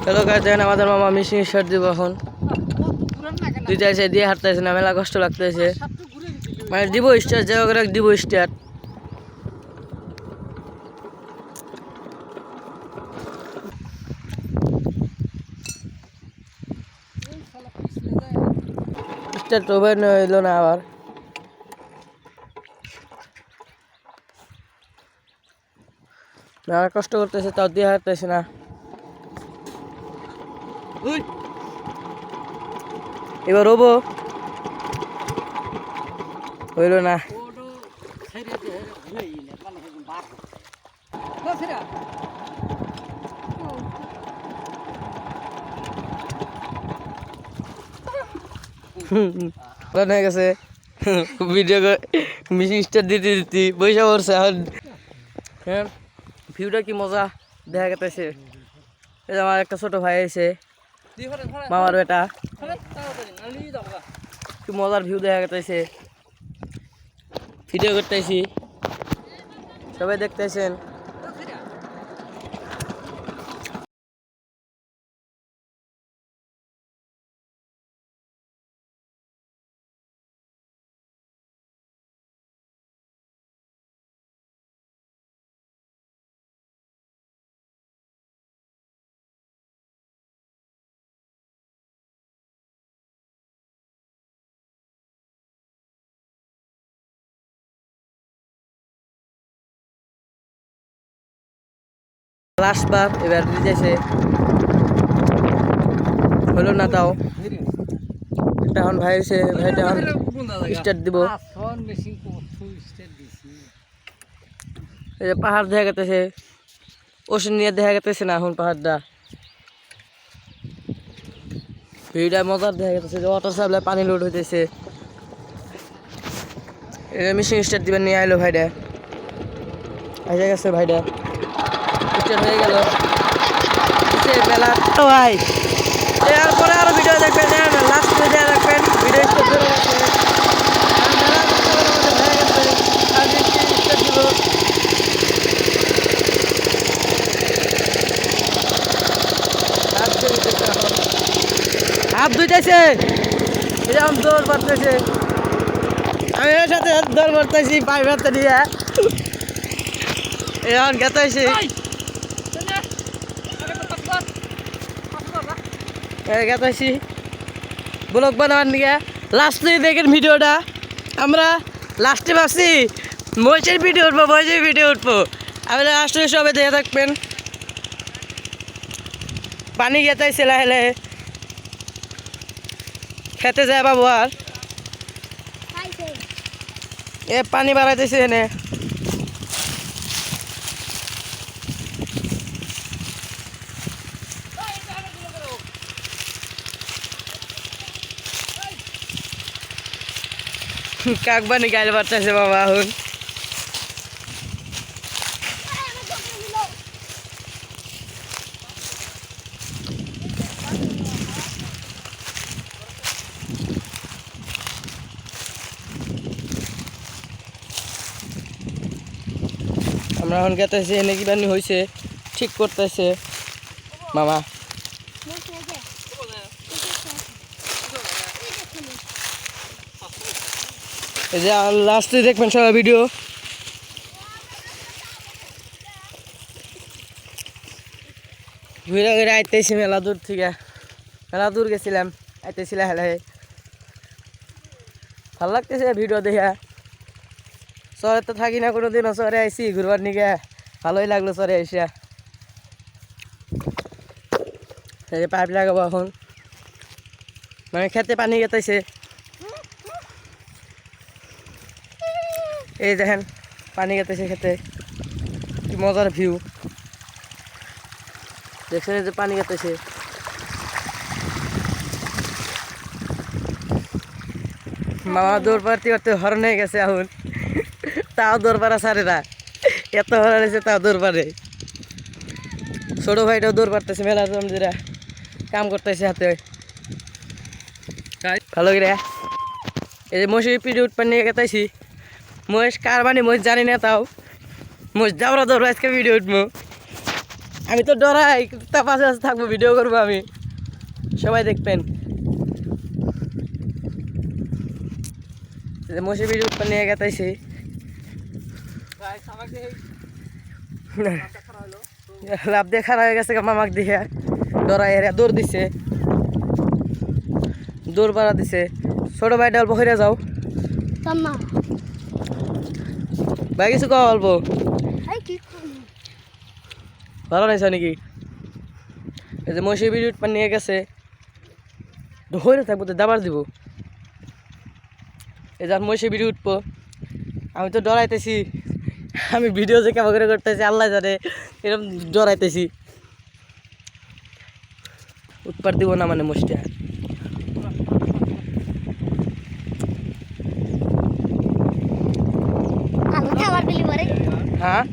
Hello guys, দেখেন আমাদের মামা মিশিং শার্ট দিব এখন। দুইটা এসে দিয়ে হাঁটতেছে না, মেলা কষ্ট লাগতেছে। মানে দিব স্টার্ট, জায়গা করে দিব স্টার্ট। স্টার্ট ওভার হইলো না আবার। মেলা কষ্ট করতেছে, তাও দিয়ে হাঁটতেছে না। এবার হবো, হইল না। হয়ে গেছে ভিডিও মিশিং স্টার দিতে দিতে পয়সা পড়ছে এখন। হ্যাঁ, ভিউটা কি মজা দেখা গেছে। আমার একটা ছোট ভাই আছে, মামার বেটা, কি মজার ভিউ দেখা গেছে। ভিডিও করতেছি, সবাই দেখতেছেন। লাস্ট বার এবার দিতেছে, হলো না তাও। একটা এখন ভাই এসে, ভাইটা এখন স্টার্ট দিব। এই যে পাহাড় দেখা গেতেছে, ওষুধ নিয়ে দেখা গেতেছে না এখন পাহাড়টা। ভিউটা মজার দেখা গেতেছে, যে ওয়াটার সাপ্লাই পানি লোড হইতেছে। এটা মিশিং স্টার্ট দিবেন নিয়ে আইলো ভাইটা, এসে গেছে ভাইটা, স্টার্ট হয়ে গেল মেলা। ভাই এরপরে আরো ভিডিও দেখবেন, লাস্ট ভিডিও দেখবেন, ভিডিও স্টার্ট করে রাখবেন। হাত ধুইতেছে, এরকম দৌড় মারতেছে, আমি এর সাথে দৌড় মারতেছি পাইপ হাতে নিয়ে। এখন গেতাইছি, গেতাইছি ব্লগ বানাবার নিয়ে। লাস্টে দেখেন ভিডিওটা, আমরা লাস্টে ভাবছি মহিষের ভিডিও উঠবো, মহিষের ভিডিও উঠবো। আপনারা আসলে সবাই দেখে থাকবেন। পানি গেতাইছে লাহে লাহে, খেতে যায় বাবু। আর এ পানি বাড়াইতেছে এনে। কাকবানি গাইল বাড়তেছে বাবা এখন। আমরা এখন গেতেছি, এনে কি বানি হয়েছে ঠিক করতেছে মামা। এই যে লাস্টে দেখবেন সবাই ভিডিও। ঘুরে ঘুরে আইতেছি মেলা দূর থেকে, মেলা দূর গেছিলাম, আইতেছিলাম হেলে। ভাল লাগতেছে ভিডিও দেখা। শহরে তো থাকি না কোনোদিনও, শহরে আইসি ঘুরবার নিকে, ভালোই লাগলো শহরে আইসা। এই যে পাইপ লাগাবো এখন, মানে খেতে পানি গেতেছে। এই দেখেন পানি গেতেছে খেতে, কি মজার ভিউ দেখছেন, যে পানি গেতেছে। মামা দৌড় পাড়তে পারতে হরণ হয়ে গেছে এখন, তাও দৌড় পাড়া সারে না, এত হরণ হয়েছে তাও দৌড় পারে। ছোটো ভাইটাও দৌড় পারতেছে, মেলা জমজিরা কাম করতেছে হাতে ভালো করে। এই যে মহিষের পিঠে উৎপান নিয়ে গেতাইছি, মহিষ কার বানি মহিষ জানি না, তাও মহিষ যাওয়ার দৌড় আজকে ভিডিও উঠবো। আমি তো ডরাই, তার পাশে পাশে থাকবো, ভিডিও করবো আমি, সবাই দেখবেন। মসি ভিডিও নিয়ে গেতাইছি, লাভ দিয়ে খারাপ হয়ে গেছে মামাক দিয়ে, ডরাই হেরা দৌড় দিছে, দৌড় পাড়া দিছে। ছোট ভাইটা অল্প হইয়া যাও ভাই, কিছু কও অল্প, ভালো নাইছ নাকি? এই যে মসি ভিডিও নিয়ে গেছে, হইরে থাকবো তো দাবার দিব। এই যার মসি ভিডিও উঠবো, আমি তো ডরাইতেছি, আমি ভিডিও যে কেমন করে করতেছি আল্লাহ জানে, এরকম ডরাইতেছি। উৎপার দিব না মানে মসিটা। হ্যাঁ